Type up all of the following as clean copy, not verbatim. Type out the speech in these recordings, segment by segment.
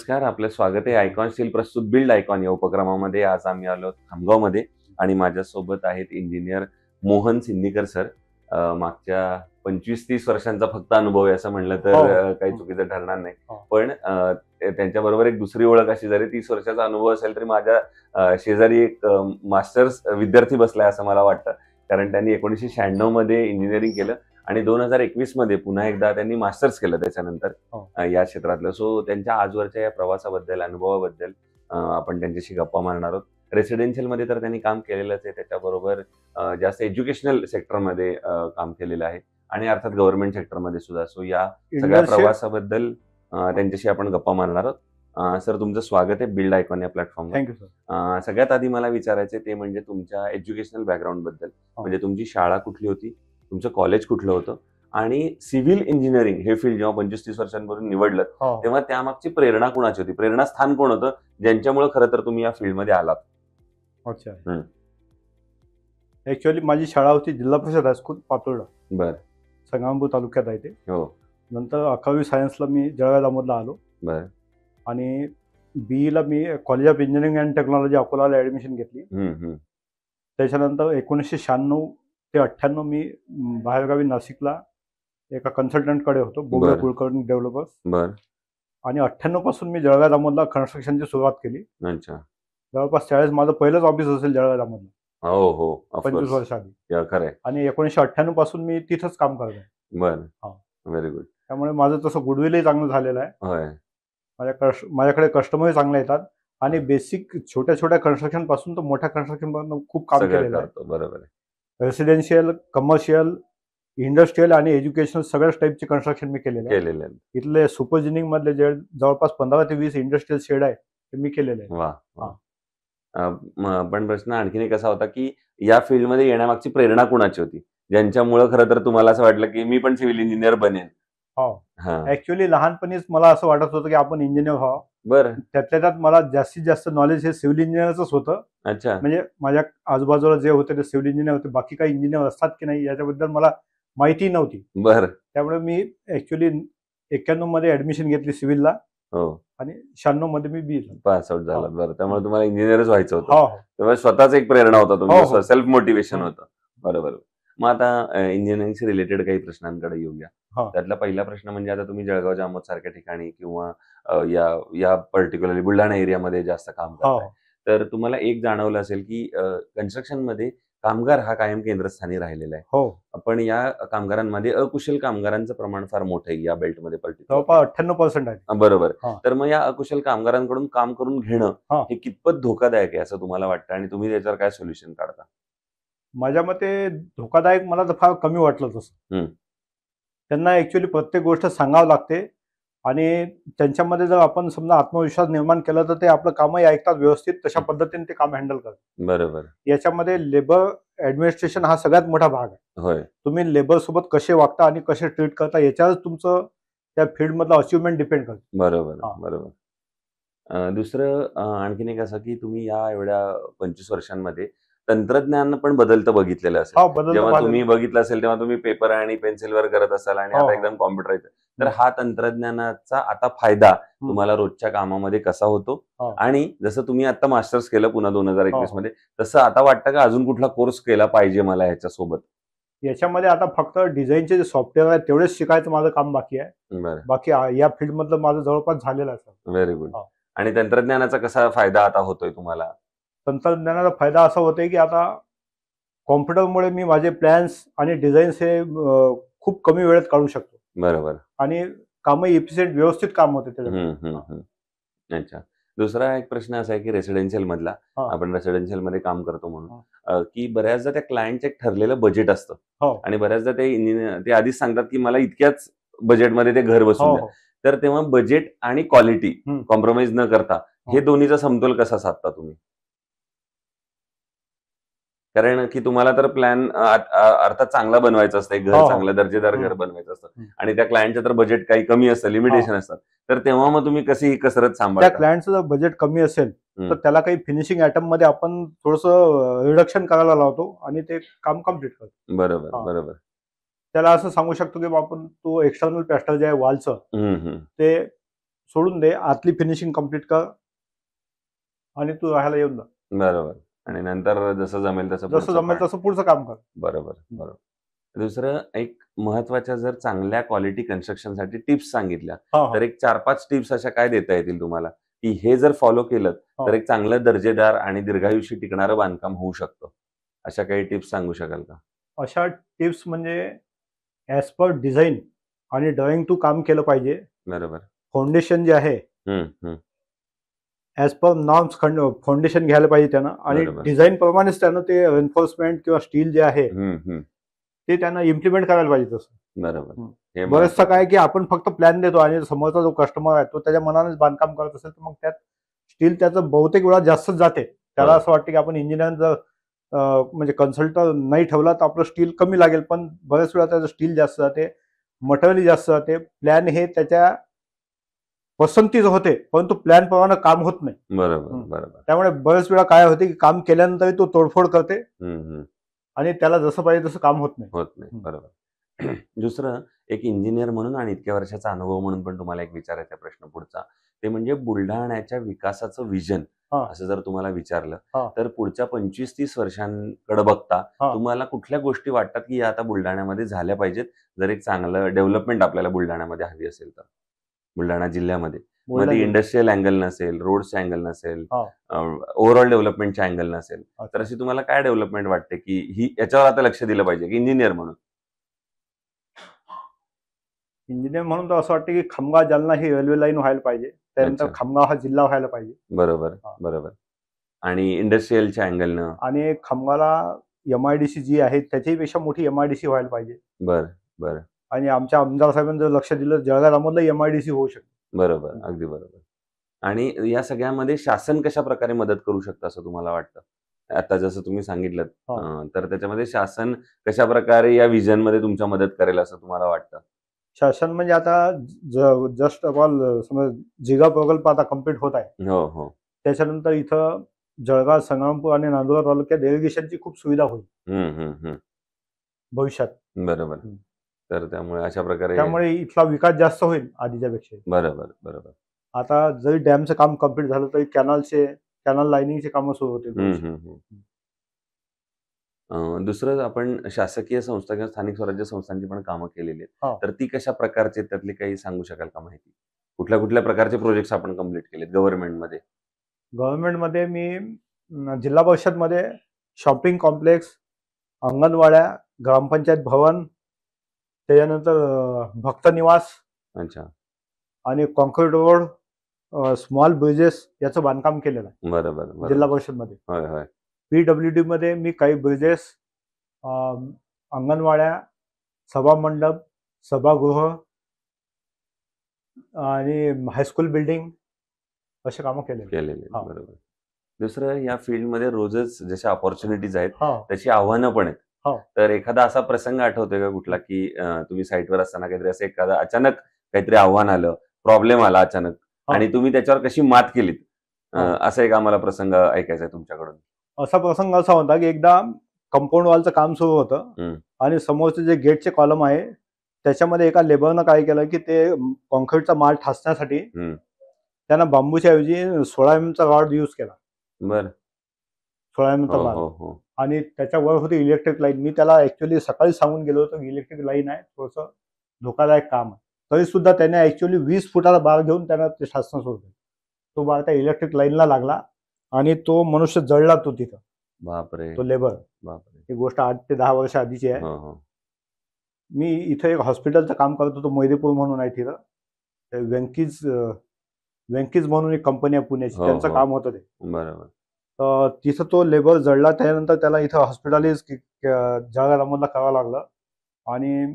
नमस्कार, आपलं स्वागत आहे आयकॉन स्टील प्रस्तुत बिल्ड आयकॉन या उपक्रमामध्ये. आज आम्ही आलो खामगावमध्ये आणि माझ्यासोबत आहेत इंजिनियर मोहन सिन्नीकर सर. मागच्या 25-30 वर्षांचा फक्त अनुभव आहे असं म्हणलं तर काही चुकीचं ठरणार नाही. पण त्यांच्याबरोबर एक दुसरी ओळख अशी जरी 30 वर्षाचा अनुभव असेल तरी माझ्या शेजारी एक मास्टर्स विद्यार्थी बसलाय असं मला वाटतं. कारण त्यांनी 1996 मध्ये इंजिनिअरिंग केलं आणि 2021 मध्ये पुन्हा एकदा त्यांनी मास्टर्स केलं त्याच्यानंतर या क्षेत्रातलं. सो त्यांच्या आजवरच्या या प्रवासाबद्दल, अनुभवाबद्दल आपण त्यांच्याशी गप्पा मारणार आहोत. रेसिडेन्शियल मध्ये तर त्यांनी काम केलेलंच आहे, त्याच्याबरोबर जास्त एज्युकेशनल सेक्टरमध्ये काम केलेलं आहे आणि अर्थात गव्हर्नमेंट सेक्टरमध्ये सुद्धा. सो या सगळ्या प्रवासाबद्दल त्यांच्याशी आपण गप्पा मारणार आहोत. सर, तुमचं स्वागत आहे बिल्ड आयकॉन या प्लॅटफॉर्मवर. Thank you sir. सगळ्यात आधी मला विचारायचं ते म्हणजे तुमच्या एज्युकेशनल बॅकग्राऊंड बद्दल. म्हणजे तुमची शाळा कुठली होती, तुमचं कॉलेज कुठलं होतं आणि सिव्हिल इंजिनिअरिंग हे फील्ड जेव्हा 25-30 वर्षांपासून निवडलं तेव्हा त्यामागची प्रेरणा कुणाची होती, प्रेरणास्थान कोण होतं ज्यांच्यामुळे खरं तर तुम्ही या फील्डमध्ये आलात? अच्छा, ऍक्च्युअली माझी शाळा होती जिल्हा परिषद हायस्कूल पातोर्डा. बर. संगमपूर तालुक्यात आहे ते. हो. नंतर 11वी सायन्सला मी जळगाव दामोदला आलो. बर. आणि बीईला मी college of engineering and technology अकोलाला ऍडमिशन घेतली. त्याच्यानंतर 1996 ते 98 मी बाहेरगावी नाशिकला एका कन्सल्टंटकडे होतो, बोबडे कुलकर्णी डेव्हलपर्स. बर. आणि 98 पासून मी जळगाव दामोदला कन्स्ट्रक्शनची सुरुवात केली. अच्छा. जवळपास 40 माझं पहिलंच ऑफिस असेल जळगाव दामोदला. हो हो, 25 वर्ष आधी. खरंय. आणि 1998 पासून मी तिथंच काम करतोय. बर. Very good. त्यामुळे माझं तसं गुडविलही चांगलं झालेलं आहे. माझ्याकडे कस्टमरही चांगले येतात आणि बेसिक छोट्या छोट्या कन्स्ट्रक्शन पासून तर मोठ्या कन्स्ट्रक्शन पर्यंत खूप काम केलेलं आहे. बरोबर आहे. रेसिडेन्शियल, कमर्शियल, इंडस्ट्रियल आणि एज्युकेशनल सगळ्याच टाईपचे कन्स्ट्रक्शन मी केलेले आहे. इथले सुपरजिनिंग मधले जे जवळपास 15 ते 20 इंडस्ट्रियल शेड आहे ते मी केलेले आहे. वा. पण प्रश्न आणखीन एक असा होता की या फील्डमध्ये येण्यामागची प्रेरणा कुणाची होती ज्यांच्यामुळे खरं तर तुम्हाला असं वाटलं की मी पण सिव्हिल इंजिनियर बनेन? ऍक्च्युअली लहानपणीच मला असं वाटत होतं की आपण इंजिनियर व्हावं. बरं. त्यातल्या त्यात मला जास्तीत जास्त नॉलेज हे सिव्हिल इंजिनियरच होतं. अच्छा. म्हणजे माझ्या आजूबाजूला जे होते ते सिव्हिल इंजिनियर होते, बाकी काही इंजिनियर असतात की नाही याच्याबद्दल मला माहिती नव्हती. बरं. त्यामुळे मी ऍक्च्युली 91 मध्ये ऍडमिशन घेतली सिव्हिलला. हो. आणि 96 मध्ये मी बी पास आउट झाला. बरं. त्यामुळे तुम्हाला इंजिनियरच व्हायचं होतं. त्यामुळे स्वतःच एक प्रेरणा होता, तुमचं सेल्फ मोटिवेशन होतं. बरोबर. मग आता इंजिनिअरिंगशी रिलेटेड काही प्रश्नांकडे येऊया. त्यातला पहिला प्रश्न म्हणजे आता तुम्ही जळगाव जामोद सारख्या ठिकाणी किंवा या पर्टिक्युलरली बुलढाणा एरियामध्ये जास्त काम करताय, तर तुम्हाला एक जाणवलं असेल की कन्स्ट्रक्शन मध्ये कामगार हा कायम केंद्रस्थानी राहिलेला आहे. पण या कामगारांमध्ये अकुशल कामगारांचं प्रमाण फार मोठं आहे या बेल्टमध्ये, जवळपास 98% आहे. बरोबर. तर मग या अकुशल कामगारांकडून काम करून घेणं हे कितपत धोकादायक आहे असं तुम्हाला वाटतं आणि तुम्ही त्याच्यावर काय सोल्युशन काढता? माझ्या मते धोकादायक मला तर फार कमी वाटलं तसं. त्यांना ऍक्च्युअली प्रत्येक गोष्ट सांगावं लागते आणि त्यांच्यामध्ये जर आपण समजा आत्मविश्वास निर्माण केला तर ते आपलं कामही ऐकतात व्यवस्थित, तशा पद्धतीने ते काम हँडल करतात. बरोबर. याच्यामध्ये लेबर ऍडमिनिस्ट्रेशन हा सगळ्यात मोठा भाग आहे. तुम्ही लेबर सोबत कसे वागता आणि कसे ट्रीट करता याच्यावर तुमचं त्या फील्ड मधलं अचिव्हमेंट डिपेंड करतं. बरोबर. दुसरं आणखीन एक असं की तुम्ही या एवढ्या 25 वर्षांमध्ये तंत्रज्ञान पण बदलतं बघितलेलं असेल. जेव्हा तुम्ही बघितलं असेल तेव्हा तुम्ही पेपर आणि पेन्सिलवर करत असाल आणि आता एकदम कॉम्प्युटराइज. तर हा तंत्रज्ञानाचा आता फायदा तुम्हाला रोजच्या कामामध्ये कसा होतो? आणि जसं तुम्ही आता मास्टर्स केलं पुन्हा 2021 मध्ये, तसं आता वाटतं का अजून कुठला कोर्स केला पाहिजे मला ह्याच्यासोबत? याच्यामध्ये आता फक्त डिझाईनचे जे सॉफ्टवेअर आहे तेवढेच शिकायचं माझं काम बाकी आहे. बाकी या फील्ड मधलं माझं जवळपास झालेलं आहे. Very good. आणि तंत्रज्ञानाचा कसा फायदा आता होतोय तुम्हाला? तंत्रज्ञानाचा फायदा असा होतोय की आता कॉम्प्युटरमुळे मी माझे प्लॅन्स आणि डिझाईन्स हे खूप कमी वेळेत काढू शकतो. बरोबर. आणि कामही इफिशियंट व्यवस्थित काम होते त्याच्यामध्ये. अच्छा. दुसरा एक प्रश्न असा आहे की रेसिडेन्शियल मधला, आपण रेसिडेन्शियल मध्ये काम करतो म्हणून की बऱ्याचदा त्या क्लायंटचं एक ठरलेलं बजेट असतं आणि बऱ्याचदा ते आधीच सांगतात की मला इतक्याच बजेटमध्ये ते घर बसून द्या. तर तेव्हा बजेट आणि क्वालिटी कॉम्प्रोमाइज न करता हे दोन्हीचा समतोल कसा साधता तुम्ही? कारण की तुम्हाला तर प्लॅन अर्थात चांगला बनवायचा असतं, घर चांगलं दर्जेदार घर बनवायचं असतं आणि त्या क्लायंटचं तर बजेट काही कमी असतं, लिमिटेशन असतात. तर तेव्हा मग तुम्ही कशी ही कसरत सांभाळता? त्या क्लायंटचं जर बजेट कमी असेल तर त्याला काही फिनिशिंग आयटम मध्ये आपण थोडंसं रिडक्शन करायला लावतो आणि ते काम कम्प्लीट करतो. बरोबर. त्याला असं सांगू शकतो की आपण तो एक्सटर्नल प्लॅस्टर जे आहे वॉलचं ते सोडून दे, आतली फिनिशिंग कम्प्लीट कर आणि तू राहायला येऊन जा. बरोबर. आणि नंतर जसं जमेल तसं जसं पुढचं जमेल पाहणं. तसं पुढचं काम कर. बरोबर, बरोबर. दुसरं एक महत्त्वाच्या जर चांगल्या क्वालिटी कन्स्ट्रक्शनसाठी टिप्स सांगितल्या, हा तर एक 4-5 टिप्स अशा काय देता येतील तुम्हाला, की हे जर फॉलो केलं हा तर एक चांगलं दर्जेदार आणि दीर्घायुषी टिकणारं बांधकाम होऊ शकतं. अशा काही टिप्स सांगू शकाल का? अशा टिप्स म्हणजे ॲज पर डिझाईन आणि ड्रॉइंग तू काम केलं पाहिजे. बरोबर. फाउंडेशन जे आहे हं, हं. ॲज पर नॉर्म्स फाउंडेशन घ्यायला पाहिजे त्यानं आणि बरोबर. डिझाईन प्रमाणेच त्यानं ते एन्फोर्समेंट किंवा स्टील जे आहे हं, हं. ते त्यांना इम्प्लिमेंट करायला पाहिजे तसं. बरोबर. हे बरंचसं महत्त्वाचं. काय की आपण फक्त प्लॅन देतो आणि समोरचा जो कस्टमर आहे तो त्याच्या मनानेच बांधकाम करत असेल तर मग त्यात स्टील त्याचं बहुतेक वेळा जास्तच जाते. त्याला हो. असं वाटतं की आपण इंजिनियर जर म्हणजे कन्सल्टंट नाही ठेवला तर आपलं स्टील कमी लागेल, पण बऱ्याच वेळा त्याचं स्टील जास्त जाते, मटेरियल जास्त जाते. प्लॅन हे त्याच्या पसंतीचं होते परंतु प्लॅन प्रमाणे काम होत नाही. बरोबर, बरोबर. त्यामुळे बऱ्याच वेळा काय होते की काम केल्यानंतर तो तोडफोड करते हं, हं. आणि त्याला जसं पाहिजे तसं काम होत नाही. होत नाही. बरोबर. दुसरं एक इंजिनियर म्हणून आणि इतक्या वर्षाचा अनुभव म्हणून पण तुम्हाला एक विचारायचा प्रश्न पुढचा, ते म्हणजे बुलढाण्याच्या विकासाचं विजन हा. असं जर तुम्हाला विचारलं, हा. तर पुढच्या 25-30 वर्षांकडे बघता हा. तुम्हाला कुठल्या गोष्टी वाटतात, की या आता बुलढाण्यामध्ये झाल्या पाहिजेत, जर एक चांगलं डेव्हलपमेंट आपल्याला बुलढाण्यामध्ये हवी असेल तर? बुलढाणा जिल्ह्यामध्ये. मग ती बुलढाणा इंडस्ट्रियल अँगल नसेल, रोड्सचे अँगल नसेल, हा. ओव्हरऑल डेव्हलपमेंटचे अँगल नसेल, अच्छा. तर अशी तुम्हाला काय डेव्हलपमेंट वाटते, की ही याच्यावर आता लक्ष दिलं पाहिजे, की इंजिनियर म्हणून? इंजिनियर म्हणून तर असं वाटतं की खामगाव जालना ही रेल्वे लाईन व्हायला पाहिजे. त्यानंतर अच्छा. खामगाव हा जिल्हा व्हायला पाहिजे. बरोबर, हा. बरोबर. आणि इंडस्ट्रियलच्या अँगलनं? आणि खामगावला एमआयडीसी जी आहे त्याच्यापेक्षा मोठी एमआयडीसी व्हायला पाहिजे. बरं, बरं. आणि आमच्या आमदार साहेबांनी जर लक्ष दिलं जळगावमधलं एमआयडीसी होऊ शकते. बरोबर, अगदी बरोबर. आणि या सगळ्यामध्ये शासन कशाप्रकारे मदत करू शकतं असं तुम्हाला वाटतं? आता जसं तुम्ही सांगितलंत, तर त्याच्यामध्ये शासन कशाप्रकारे या व्हिजनमध्ये तुमच्या मदत करेल असं तुम्हाला वाटतं? शासन म्हणजे आता जस्ट ऑल समज जिगा प्रकल्प आता कम्प्लीट होत आहे. हो, हो. त्याच्यानंतर इथं जळगाव, संग्रामपूर आणि नांदुरा तालुक्यात इरिगेशनची खूप सुविधा होईल हं, हं, हं. भविष्यात. बरोबर. तर त्यामुळे अशा प्रकारे त्यामुळे इथला विकास जास्त होईल आधीच्या पेक्षा. बरोबर, बरोबर. आता जरी डॅमचं काम कम्प्लीट झालं तरी कॅनल लाईनिंगचे कामं सुरू होतील हं, भविष्यात. हं, हं. दुसरं आपण शासकीय संस्था किंवा स्थानिक स्वराज्य संस्थांची पण कामं केलेली आहेत. हा. तर ती कशा प्रकारची आहेत त्यातली काही सांगू शकाल का माहिती? कुठल्या प्रकारचे प्रोजेक्ट्स आपण कंप्लीट केलेत गव्हर्नमेंटमध्ये? गव्हर्नमेंटमध्ये मी जिल्हा परिषदमध्ये शॉपिंग कॉम्प्लेक्स, अंगणवाड्या, ग्रामपंचायत भवन, त्याच्यानंतर भक्त निवास अच्छा. आणि कॉन्क्रीट रोड, स्मॉल ब्रिजेस याचं बांधकाम केलेलं आहे बरोबर, बरोबर. जिल्हा परिषदमध्ये. होय, होय. PWD मध्ये मी काही ब्रिजेस, अंगणवाड्या, सभामंडप, सभागृह आणि हायस्कूल बिल्डिंग असे कामं केलेले. हा. बरोबर. दुसरं या फील्डमध्ये रोजच जशा अपॉर्च्युनिटीज आहेत, हा. तशी आव्हानं पण आहेत. हा. तर एखादा असा प्रसंग आठवतोय का कुठला, की तुम्ही साईटवर असताना काहीतरी असं एखादा अचानक काहीतरी आव्हान आलं, प्रॉब्लेम आला अचानक हा. आणि तुम्ही त्याच्यावर कशी मात केलीत? हा. असा एक आम्हाला प्रसंग ऐकायचा आहे तुमच्याकडून. असा प्रसंग असा होता की एकदा कंपाऊंड वॉलचं काम सुरू होतं आणि समोरचे जे गेटचे कॉलम आहे त्याच्यामध्ये एका लेबरनं काय केलं की ते कॉन्क्रीटचा माल ठासण्यासाठी त्यानं बांबूच्या ऐवजी 16 mm चा रॉड यूज केला. बरं. 16 mm चा माल. हो. आणि त्याच्यावर होती इलेक्ट्रिक लाईन. मी त्याला ऍक्च्युअली सकाळी सांगून गेलो होतो की इलेक्ट्रिक लाईन आहे, थोडंसं धोकादायक काम आहे. तरी सुद्धा त्याने ऍक्च्युअली 20 फुटाचा बार घेऊन त्यानं ते ठासणं सुरू केलं. तो बार त्या इलेक्ट्रिक लाईनला लागला आणि तो मनुष्य जळला तो तिथं. बापरे. तो लेबर. बापरे. ही गोष्ट 8 ते 10 वर्ष आधीची आहे. हो. मी इथे एक हॉस्पिटलचं काम करत होतो, मैरीपूर म्हणून आहे तिथं. वेंकीज म्हणून एक कंपनी आहे पुण्याची, त्यांचं काम होतं ते. बरोबर. तर तिथं तो लेबर जळला. त्यानंतर त्याला इथं हॉस्पिटलाइज जळगाव करावं लागलं आणि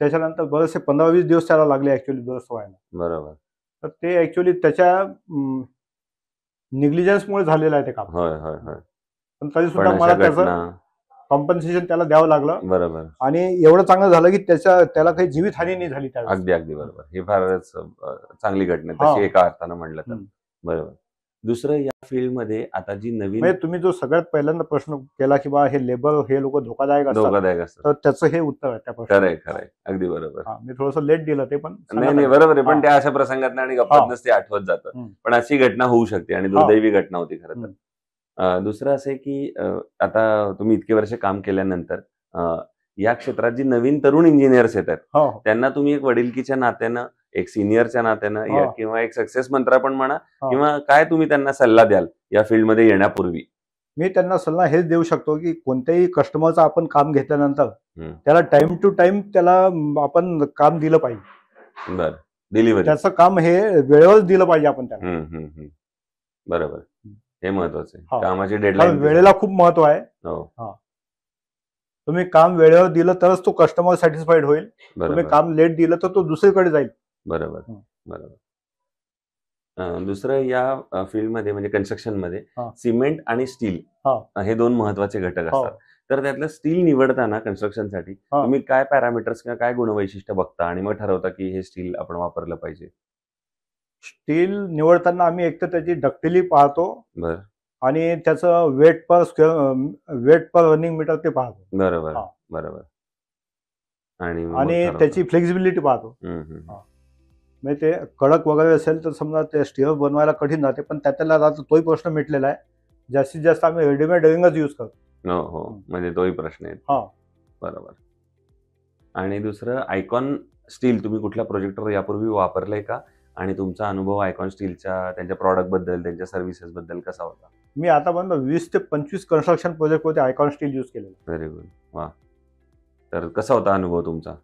त्याच्यानंतर बरेचसे 15-20 दिवस त्याला लागले ऍक्च्युअली दुरुस्त व्हायला. बरोबर. तर ते ऍक्च्युअली त्याच्या निग्लिजन्समुळे झालेलं आहे ते काम. होय. पण तरी सुद्धा मला त्याचं कॉम्पन्सेशन त्याला द्यावं लागलं. बरोबर. आणि एवढं चांगलं झालं की त्याला काही जीवितहानी नाही झाली त्यावेळेस. अगदी बरोबर. ही फारच चांगली घटना तशी एका अर्थानं म्हणलं तर. बरोबर. दुसरं या फील्डमध्ये आता जी नवीन म्हणजे तुम्ही जो सगळ्यात पहिल्यांदा प्रश्न केला की बा हे लेबर हे लोक धोकादायक असतात, धोकादायक असतात. तर त्याचं हे उत्तर आहे त्या प्रश्नाचं. खरंय खरंय, अगदी बरोबर. मी थोडंसं लेट दिलं ते, पण नाही नाही, बरोबर आहे. पण त्या अशा प्रसंगात आणि गप्पातनच ते आठवत जातं. हम्म. पण अशी घटना होऊ शकते आणि दुर्दैवी घटना होती खरं तर. दुसरं असं आहे की आता तुम्ही इतके वर्ष काम केल्यानंतर या क्षेत्रात जी नवीन तरुण इंजिनियर्स येतात त्यांना तुम्ही एक वडिलकीच्या नात्यानं, एक सिनियरच्या नात्यानं किंवा एक सक्सेस मंत्रा पण म्हणा, किंवा काय तुम्ही त्यांना सल्ला द्याल या फील्डमध्ये येण्यापूर्वी? मी त्यांना सल्ला हेच देऊ शकतो की कोणत्याही कस्टमरचं आपण काम घेतल्यानंतर त्याला टाइम टू टाइम त्याला आपण काम दिलं पाहिजे. बरं, डिलिव्हरी त्याचं काम हे वेळेवर दिलं पाहिजे आपण त्याला. बरोबर, हे महत्वाचं आहे. कामाची डेडलाईन, वेळेला खूप महत्व आहे. तुम्ही काम वेळेवर दिलं तरच तो कस्टमर सॅटिस्फाईड होईल. तुम्ही काम लेट दिलं तर तो दुसरीकडे जाईल. बरोबर बरोबर. दुसरं या फील्डमध्ये म्हणजे कन्स्ट्रक्शन मध्ये सिमेंट आणि स्टील हे दोन महत्वाचे घटक असतात. तर त्यातलं स्टील निवडताना कन्स्ट्रक्शनसाठी तुम्ही काय पॅरामीटर्स किंवा काय गुणवैशिष्ट्य बघता आणि मग ठरवता की हे स्टील आपण वापरलं पाहिजे? स्टील निवडताना आम्ही एक तर त्याची डक्टिली पाहतो, बरं, आणि त्याचं वेट पर रनिंग मीटर ते पाहतो. बरोबर बरोबर. आणि त्याची फ्लेक्झिबिलिटी पाहतो. म्हणजे ते कडक वगैरे असेल तर समजा ते स्टील बनवायला कठीण जाते, पण त्यातला तोही प्रश्न मिटलेला आहे. जास्तीत जास्त आम्ही रेडीमेड रिंगच यूज करतो. हो, म्हणजे तोही प्रश्न आहे. बरोबर. आणि दुसरं, आयकॉन स्टील तुम्ही कुठल्या प्रोजेक्टवर यापूर्वी वापरलंय का? आणि तुमचा अनुभव आयकॉन स्टीलच्या त्यांच्या प्रॉडक्ट बद्दल, त्यांच्या सर्व्हिसेस बद्दल कसा होता? मी आतापर्यंत 20 ते 25 कन्स्ट्रक्शन प्रोजेक्ट मध्ये आयकॉन स्टील यूज केलेलं. व्हेरी गुड, वा. तर कसा होता अनुभव तुमचा?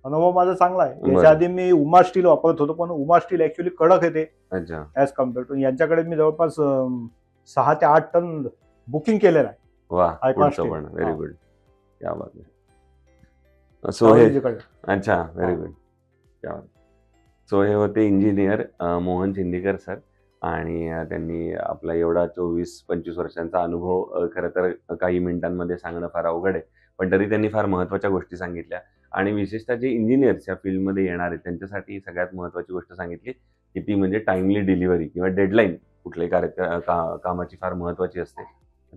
अनुभव माझा चांगला आहे. याच्या आधी मी उमा स्टील वापरत होतो, पण उमा स्टील ऍक्च्युअली कडक येते ऍज कम्पेअर टू. यांच्याकडे मी जवळपास 6 ते 8 टन बुकिंग केलेलं आहे. वा, आयकॉन स्टील. व्हेरी गुड, क्या बात आहे. सो हे, अच्छा, व्हेरी गुड, क्या बात. सो हे होते इंजिनियर मोहन सिंदीकर सर, आणि त्यांनी आपला एवढा 24-25 वर्षांचा अनुभव खरं तर काही मिनिटांमध्ये सांगणं फार अवघड आहे, पण तरी त्यांनी फार महत्त्वाच्या गोष्टी सांगितल्या. आणि विशेषतः जे इंजिनियर्स या फील्डमध्ये येणार आहेत त्यांच्यासाठी सगळ्यात महत्त्वाची गोष्ट सांगितली की ती म्हणजे टाइमली डिलिव्हरी किंवा डेडलाईन कुठल्याही कामाची फार महत्त्वाची असते.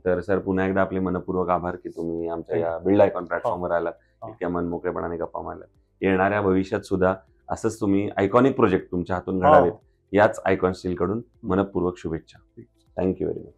तर सर, पुन्हा एकदा आपले मनपूर्वक आभार की तुम्ही आमच्या या बिल्ड आयकॉन प्लॅटफॉर्मवर आलात, इतक्या मनमोकळेपणाने गप्पा मारल्यात. येणाऱ्या भविष्यात सुद्धा असंच तुम्ही आयकॉनिक प्रोजेक्ट तुमच्या हातून घडावेत याच आयकॉन स्टील कडून मनपूर्वक शुभेच्छा. Thank you very much.